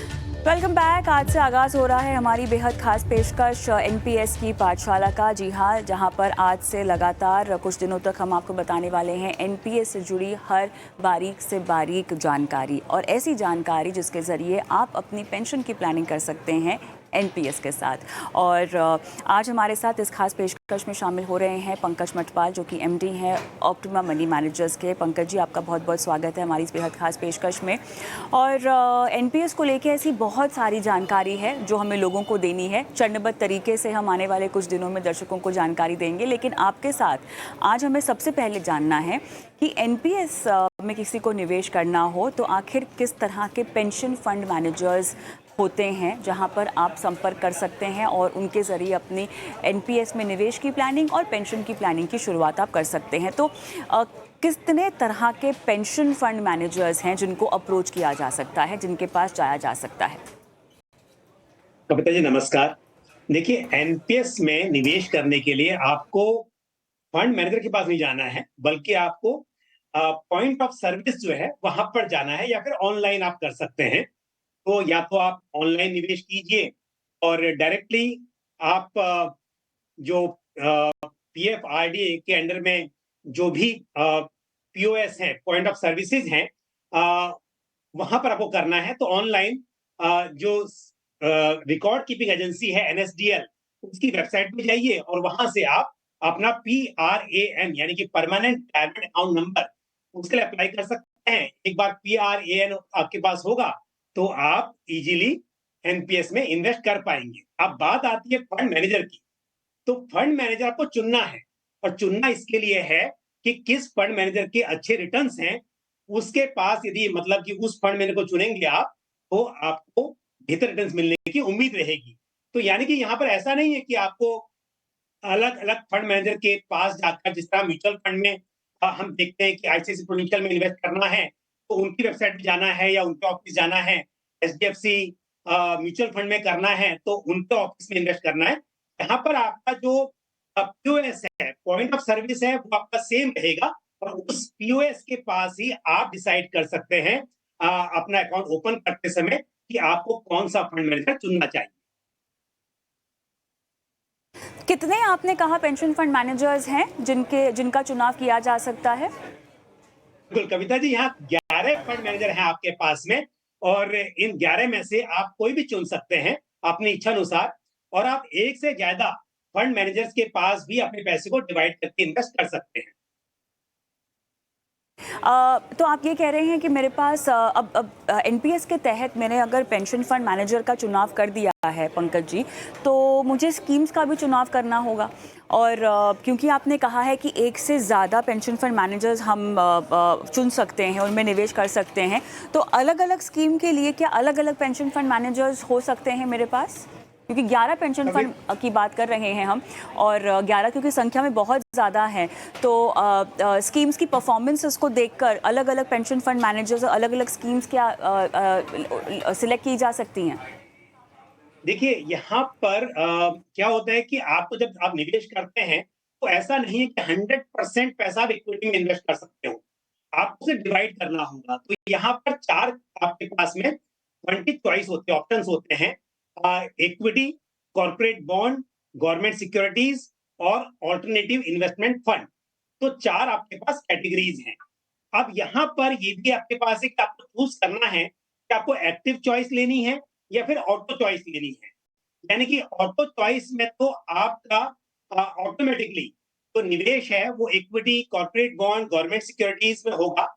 Welcome back. आज से आगाज़ हो रहा है हमारी बेहद खास पेशकश एनपीएस की पाठशाला का। जी हाँ, जहाँ पर आज से लगातार कुछ दिनों तक हम आपको बताने वाले हैं एनपीएस से जुड़ी हर बारीक से बारीक जानकारी, और ऐसी जानकारी जिसके ज़रिए आप अपनी पेंशन की प्लानिंग कर सकते हैं एनपीएस के साथ। और आज हमारे साथ इस खास पेशकश में शामिल हो रहे हैं पंकज मटवाल, जो कि एमडी हैं ऑप्टिमा मनी मैनेजर्स के। पंकज जी, आपका बहुत बहुत स्वागत है हमारी इस बेहद खास पेशकश में। और एनपीएस को लेके ऐसी बहुत सारी जानकारी है जो हमें लोगों को देनी है। चरणबद्ध तरीके से हम आने वाले कुछ दिनों में दर्शकों को जानकारी देंगे, लेकिन आपके साथ आज हमें सबसे पहले जानना है कि एनपीएस में किसी को निवेश करना हो तो आखिर किस तरह के पेंशन फंड मैनेजर्स होते हैं जहां पर आप संपर्क कर सकते हैं और उनके ज़रिए अपनी एनपीएस में निवेश की प्लानिंग और पेंशन की प्लानिंग की शुरुआत आप कर सकते हैं। तो कितने तरह के पेंशन फंड मैनेजर्स हैं जिनको अप्रोच किया जा सकता है, जिनके पास जाया जा सकता है? कविता जी नमस्कार। देखिए, एनपीएस में निवेश करने के लिए आपको फंड मैनेजर के पास नहीं जाना है, बल्कि आपको पॉइंट ऑफ सर्विस जो है वहां पर जाना है, या फिर ऑनलाइन आप कर सकते हैं। तो या तो आप ऑनलाइन निवेश कीजिए और डायरेक्टली आप जो पीएफ आरडीए के अंडर में जो भी पीओएस है, पॉइंट ऑफ सर्विसेज हैं, वहां पर आपको करना है। तो ऑनलाइन जो रिकॉर्ड कीपिंग एजेंसी है एनएसडीएल, उसकी वेबसाइट पे जाइए और वहां से आप अपना पीआरएएन यानी कि परमानेंट रिटायरमेंट अकाउंट नंबर उसके लिए अप्लाई कर सकते हैं। एक बार पीआरएएन आपके पास होगा तो आप इजीली एनपीएस में इन्वेस्ट कर पाएंगे। अब बात आती है फंड मैनेजर की। तो फंड मैनेजर आपको चुनना है, और चुनना इसके लिए है कि किस फंड मैनेजर के अच्छे रिटर्न्स हैं। उसके पास यदि मतलब कि उस फंड मैनेजर को चुनेंगे आप, तो आपको बेहतर रिटर्न्स मिलने की उम्मीद रहेगी। तो यानी कि यहाँ पर ऐसा नहीं है कि आपको अलग अलग फंड मैनेजर के पास जाकर, जिस तरह म्यूचुअल फंड में हम देखते हैं कि आईसीआईसी प्रूडेंशियल में इन्वेस्ट करना है तो उनकी वेबसाइट पे जाना है या उनके ऑफिस जाना है। एचडीएफसी म्यूचुअल फंड में करना है तो उनके ऑफिस में इन्वेस्ट करना है। यहाँ पर आपका जो पीओएस है, पॉइंट ऑफ सर्विस है, वो आपका सेम रहेगा, और उस पीओएस के पास ही आप डिसाइड कर सकते हैं अपना अकाउंट ओपन करते समय कि आपको कौन सा फंड मैनेजर चुनना चाहिए। कितने आपने कहा पेंशन फंड मैनेजर्स हैं जिनका चुनाव किया जा सकता है? बिल्कुल कविता जी, यहाँ 11 फंड मैनेजर हैं आपके पास में, और इन 11 में से आप कोई भी चुन सकते हैं अपनी इच्छा अनुसार। और आप एक से ज्यादा फंड मैनेजर्स के पास भी अपने पैसे को डिवाइड करके इन्वेस्ट कर सकते हैं। तो आप ये कह रहे हैं कि मेरे पास अब एनपीएस के तहत मैंने अगर पेंशन फंड मैनेजर का चुनाव कर दिया है पंकज जी, तो मुझे स्कीम्स का भी चुनाव करना होगा। और क्योंकि आपने कहा है कि एक से ज़्यादा पेंशन फंड मैनेजर्स हम चुन सकते हैं, उनमें निवेश कर सकते हैं, तो अलग अलग स्कीम के लिए क्या अलग अलग पेंशन फंड मैनेजर्स हो सकते हैं मेरे पास? क्योंकि 11 पेंशन कभी फंड की बात कर रहे हैं हम, और 11 क्योंकि संख्या में बहुत ज़्यादा है, तो स्कीम्स की परफॉर्मेंसेस को देखकर अलग अलग पेंशन फंड मैनेजर्स और अलग अलग स्कीम्स क्या सिलेक्ट की जा सकती हैं? देखिए, यहाँ पर क्या होता है कि आपको जब आप निवेश करते हैं तो ऐसा नहीं है कि 100% पैसा आप इक्विटी में इन्वेस्ट कर सकते हो। आपको उसे डिवाइड करना होगा। तो यहाँ पर चार आपके पास में फंड की चॉइस होती है, ऑप्शंस होते हैं। Equity, corporate bond, government securities और ऑल्टरनेटिव इन्वेस्टमेंट फंड। तो चार आपके पास कैटेगरीज हैं। अब यहाँ पर ये भी आपके पास है कि आपको चूज करना है कि आपको एक्टिव चॉइस लेनी है या फिर ऑटो चॉइस लेनी है। यानी कि ऑटो चॉइस में तो आपका ऑटोमेटिकली तो निवेश है वो equity, corporate bond, government securities में होगा।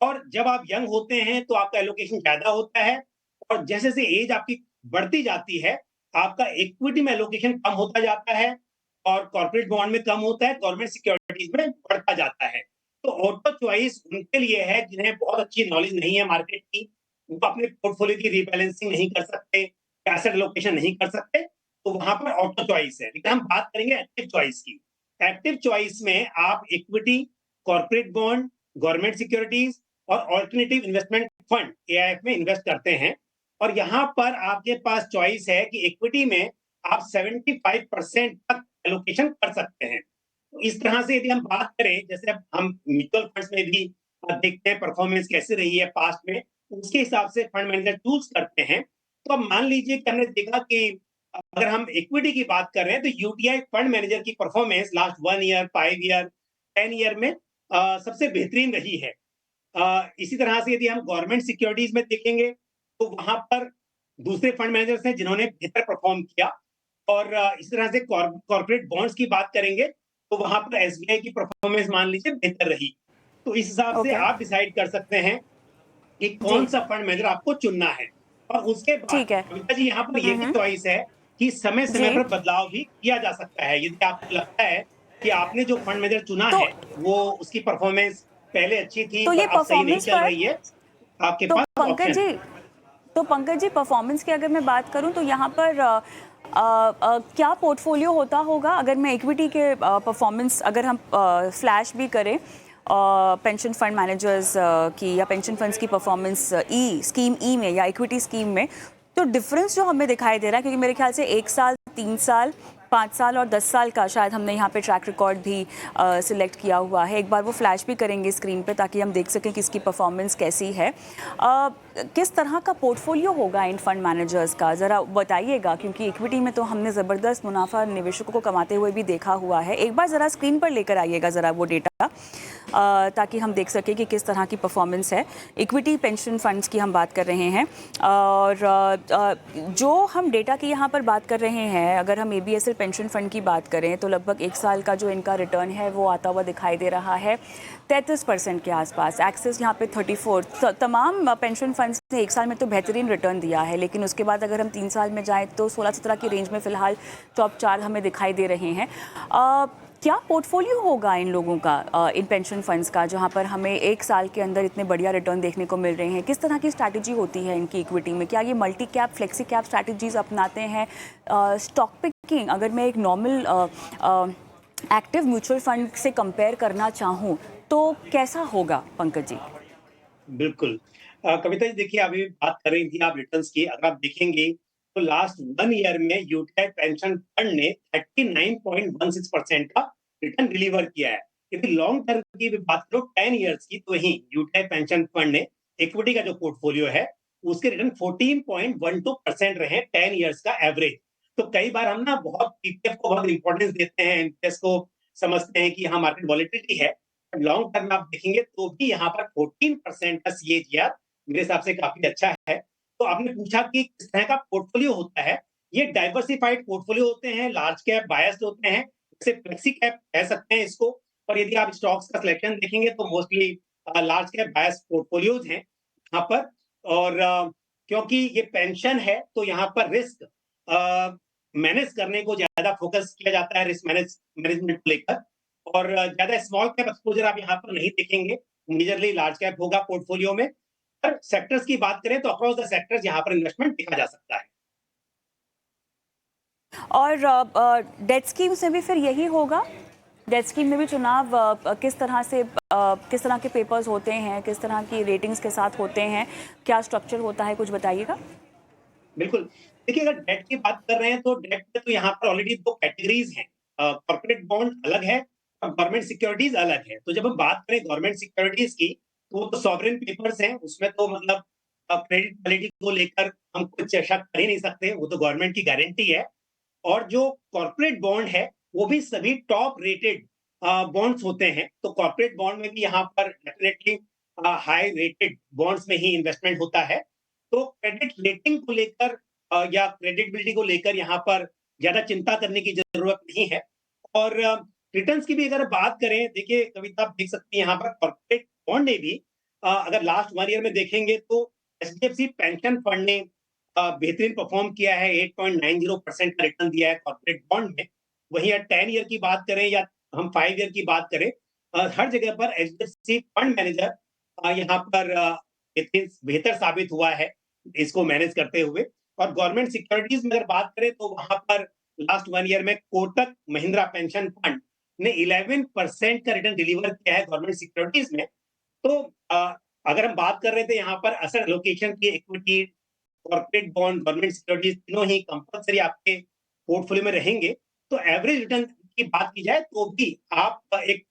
और जब आप यंग होते हैं तो आपका एलोकेशन ज्यादा होता है, और जैसे जैसे एज आपकी बढ़ती जाती है आपका इक्विटी में एलोकेशन कम होता जाता है, और कॉर्पोरेट बॉन्ड में कम होता है, गवर्नमेंट सिक्योरिटीज में बढ़ता जाता है। तो ऑटो चॉइस उनके लिए है जिन्हें बहुत अच्छी नॉलेज नहीं है मार्केट की, वो अपने पोर्टफोलियो की रीबैलेंसिंग नहीं कर सकते, एसेट एलोकेशन नहीं कर सकते, तो वहां पर ऑटो चॉइस है। लेकिन हम बात करेंगे एक्टिव चॉइस की। एक्टिव चॉइस में आप equity, corporate bond, government securities और ऑल्टरनेटिव इन्वेस्टमेंट फंड एआईएफ में इन्वेस्ट करते हैं। और यहाँ पर आपके पास चॉइस है कि इक्विटी में आप 75% तक एलोकेशन कर सकते हैं। तो इस तरह से यदि हम बात करें, जैसे अब हम म्यूचुअल फंड्स में भी देखते हैं परफॉर्मेंस कैसे रही है पास्ट में, उसके हिसाब से फंड मैनेजर चूज करते हैं। तो अब मान लीजिए कि हमने देखा कि अगर हम इक्विटी की बात कर रहे हैं तो यूटीआई फंड मैनेजर की performance last 1 year, 5 year, 10 year में सबसे बेहतरीन रही है। इसी तरह से यदि हम गवर्नमेंट सिक्योरिटीज में देखेंगे तो वहां पर दूसरे फंड मैनेजर्स हैं जिन्होंने बेहतर परफॉर्म किया। और इसी तरह से कॉर्पोरेट बॉन्ड्स की बात करेंगे तो वहां पर एसबीआई की परफॉर्मेंस मान लीजिए बेहतर रही। तो इस हिसाब से ओके। आप डिसाइड कर सकते हैं कि कौन जी। सा फंड मैनेजर आपको चुनना है। और उसके बाद ठीक है। कविता जी यहाँ पर ये भी हम्म। चॉइस है कि समय समय जी। पर बदलाव भी किया जा सकता है। यदि आपको लगता है कि आपने जो फंड मैनेजर चुना तो है वो उसकी परफॉर्मेंस पहले अच्छी थी तो पर ये अब सही नहीं परफॉर्मेंस चल पर, रही है, आपके तो पास पंकज ऑप्शन है। जी तो पंकज जी परफॉर्मेंस की अगर मैं बात करूं तो यहाँ पर क्या पोर्टफोलियो होता होगा अगर मैं इक्विटी के परफॉर्मेंस अगर हम फ्लैश भी करें पेंशन फंड मैनेजर्स की या पेंशन फंड्स की परफॉर्मेंस ई स्कीम ई में या इक्विटी स्कीम में, तो डिफरेंस जो हमें दिखाई दे रहा है, क्योंकि मेरे ख्याल से 1 साल, 3 साल, 5 साल और 10 साल का शायद हमने यहाँ पे ट्रैक रिकॉर्ड भी सिलेक्ट किया हुआ है। एक बार वो फ्लैश भी करेंगे स्क्रीन पे ताकि हम देख सकें कि इसकी परफॉर्मेंस कैसी है। किस तरह का पोर्टफोलियो होगा इन फंड मैनेजर्स का, ज़रा बताइएगा, क्योंकि इक्विटी में तो हमने ज़बरदस्त मुनाफा निवेशकों को कमाते हुए भी देखा हुआ है। एक बार ज़रा स्क्रीन पर लेकर आइएगा ज़रा वो डेटा, ताकि हम देख सकें कि किस तरह की परफॉर्मेंस है। इक्विटी पेंशन फंड्स की हम बात कर रहे हैं और जो हम डेटा की यहाँ पर बात कर रहे हैं, अगर हम एबीएसएल पेंशन फंड की बात करें तो लगभग 1 साल का जो इनका रिटर्न है वो आता हुआ दिखाई दे रहा है 33% के आसपास। एक्सिस यहाँ पे 34। तमाम पेंशन फंड्स ने 1 साल में तो बेहतरीन रिटर्न दिया है, लेकिन उसके बाद अगर हम 3 साल में जाएँ तो 16-17 की रेंज में फ़िलहाल टॉप 4 हमें दिखाई दे रहे हैं। क्या पोर्टफोलियो होगा इन लोगों का, इन पेंशन फंड्स का, जहां पर हमें 1 साल के अंदर इतने बढ़िया रिटर्न देखने को मिल रहे हैं? किस तरह की स्ट्रैटेजी होती है इनकी इक्विटी में? क्या ये multi cap, flexi cap strategies अपनाते हैं? स्टॉक पिकिंग अगर मैं एक नॉर्मल एक्टिव म्यूचुअल फंड से कंपेयर करना चाहूँ तो कैसा होगा पंकज जी? बिल्कुल। कविता जी देखिए अभी बात कर रही थी आप रिटर्न्स की, अगर आप देखेंगे तो लास्ट 1 ईयर में यूटीआई पेंशन फंड ने 39.16% का रिटर्न डिलीवर किया है। यदि लॉन्ग टर्म की भी बात करो 10 ईयर्स की, तो वहीं यूटीआई पेंशन फंड ने इक्विटी का जो पोर्टफोलियो है उसके रिटर्न 14.12% रहे 10 ईयर्स का एवरेज। तो कई बार हम ना बहुत पीपीएफ को बहुत इंपॉर्टेंस देते हैं, एनपीएस को समझते हैं कि हाँ मार्केट वॉलेटिलिटी है। लॉन्ग टर्म में आप देखेंगे तो भी यहाँ पर 14% का सीएजीआर मेरे हिसाब से काफी अच्छा है। तो आपने पूछा कि किस तरह का पोर्टफोलियो होता है, ये डाइवर्सिफाइड पोर्टफोलियो होते हैं, लार्ज कैप बायस्ड होते हैं, जैसे फ्लेक्सी कैप कह सकते हैं इसको। और यदि आप स्टॉक्स का सिलेक्शन देखेंगे तो mostly large cap biased portfolios हैं यहाँ पर। और क्योंकि ये पेंशन है तो यहाँ पर रिस्क मैनेज करने को ज्यादा फोकस किया जाता है, रिस्क मैनेजमेंट को लेकर। और ज्यादा स्मॉल कैप एक्सपोजर आप यहाँ पर नहीं देखेंगे, मेजरली लार्ज कैप होगा पोर्टफोलियो में। पर सेक्टर्स की बात करें तो अक्रॉस द सेक्टर्स यहाँ पर इन्वेस्टमेंट देखा जा सकता है। और डेट स्कीम से भी फिर यही होगा? डेट स्कीम में भी चुनाव किस तरह से, किस तरह के पेपर्स होते हैं, किस तरह की रेटिंग्स के साथ होते हैं, क्या स्ट्रक्चर होता है, कुछ बताइएगा। बिल्कुल। देखिए अगर डेट की बात कर रहे हैं तो डेट में तो यहाँ पर ऑलरेडी 2 कैटेगरीज हैं। कॉर्पोरेट बॉन्ड अलग है और गवर्नमेंट सिक्योरिटीज अलग है। तो जब हम बात करें गवर्नमेंट सिक्योरिटीज की तो वो तो सॉवरेन पेपर्स हैं, उसमें तो मतलब क्रेडिट क्वालिटी को लेकर हम कुछ शक कर ही नहीं सकते, वो तो गवर्नमेंट की गारंटी है। और जो कॉर्पोरेट बॉन्ड है वो भी सभी टॉप रेटेड बॉन्ड्स होते हैं। तो कॉर्पोरेट बॉन्ड में भी यहाँ पर डेफिनेटली हाई रेटेड बॉन्ड्स में ही इन्वेस्टमेंट होता है। तो क्रेडिट रेटिंग को लेकर या क्रेडिटबिलिटी को लेकर यहाँ पर ज्यादा चिंता करने की जरूरत नहीं है। और रिटर्न्स की भी अगर बात करें, देखिए कविता आप देख सकती हैं यहाँ पर कॉर्पोरेट बॉन्ड ने भी अगर लास्ट 1 ईयर में देखेंगे तो एचडीएफसी पेंशन फंड ने बेहतरीन परफॉर्म किया है, 8.90% का रिटर्न दिया है कॉर्पोरेट बॉन्ड में। वहीं 10 ईयर की बात करें या हम 5 ईयर की बात करें, हर जगह पर एचडीएफसी फंड मैनेजर यहाँ पर बेहतर साबित हुआ है इसको मैनेज करते हुए। और गवर्नमेंट सिक्योरिटीज में अगर बात करें तो वहां पर लास्ट 1 ईयर में कोटक महिंद्रा पेंशन फंड ने 11% का रिटर्न डिलीवर किया है गवर्नमेंट सिक्योरिटीज में। तो अगर हम बात कर रहे थे यहाँ पर असेट एलोकेशन की, equity, corporate bond, government securities तीनों ही कंपलसरी आपके पोर्टफोलियो में रहेंगे। तो एवरेज रिटर्न की बात की जाए तो भी आप एक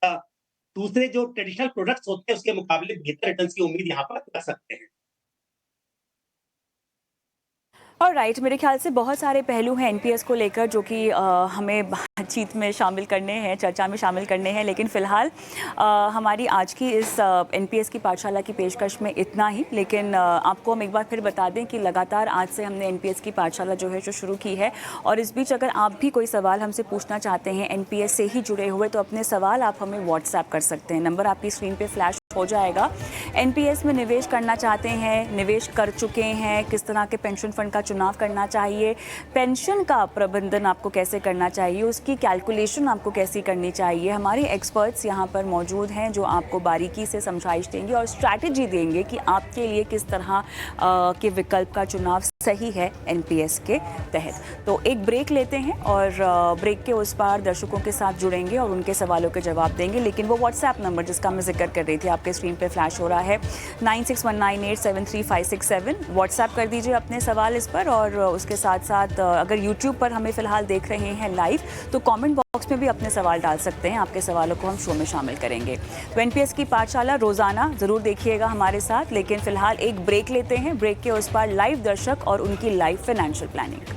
दूसरे जो ट्रेडिशनल प्रोडक्ट्स होते हैं उसके मुकाबले बेहतर रिटर्न्स की उम्मीद यहाँ पर कर सकते हैं। और राइट, मेरे ख्याल से बहुत सारे पहलू हैं एनपीएस को लेकर जो कि हमें बातचीत में शामिल करने हैं, चर्चा में शामिल करने हैं, लेकिन फ़िलहाल हमारी आज की इस एनपीएस की पाठशाला की पेशकश में इतना ही। लेकिन आपको हम एक बार फिर बता दें कि लगातार आज से हमने एनपीएस की पाठशाला जो है जो शुरू की है, और इस बीच अगर आप भी कोई सवाल हमसे पूछना चाहते हैं एनपीएस से ही जुड़े हुए, तो अपने सवाल आप हमें व्हाट्सएप कर सकते हैं। नंबर आपकी स्क्रीन पे फ्लैश हो जाएगा। एनपीएस में निवेश करना चाहते हैं, निवेश कर चुके हैं, किस तरह के पेंशन फंड का चुनाव करना चाहिए, पेंशन का प्रबंधन आपको कैसे करना चाहिए, उसकी कैलकुलेशन आपको कैसी करनी चाहिए, हमारे एक्सपर्ट्स यहाँ पर मौजूद हैं जो आपको बारीकी से समझाइश देंगे और स्ट्रैटेजी देंगे कि आपके लिए किस तरह के विकल्प का चुनाव सही है एनपीएस के तहत। तो एक ब्रेक लेते हैं और ब्रेक के उस पार दर्शकों के साथ जुड़ेंगे और उनके सवालों के जवाब देंगे। लेकिन वो व्हाट्सएप नंबर जिसका मैं जिक्र कर रही थी आपके स्क्रीन पे फ्लैश हो रहा है 9619873567, व्हाट्सएप कर दीजिए अपने सवाल इस पर। और उसके साथ साथ अगर यूट्यूब पर हमें फ़िलहाल देख रहे हैं लाइव, तो कमेंट बॉक्स में भी अपने सवाल डाल सकते हैं। आपके सवालों को हम शो में शामिल करेंगे। तो एनपीएस की पाठशाला रोज़ाना ज़रूर देखिएगा हमारे साथ, लेकिन फ़िलहाल एक ब्रेक लेते हैं। ब्रेक के उस पार लाइव दर्शक और उनकी लाइव फाइनेंशियल प्लानिंग।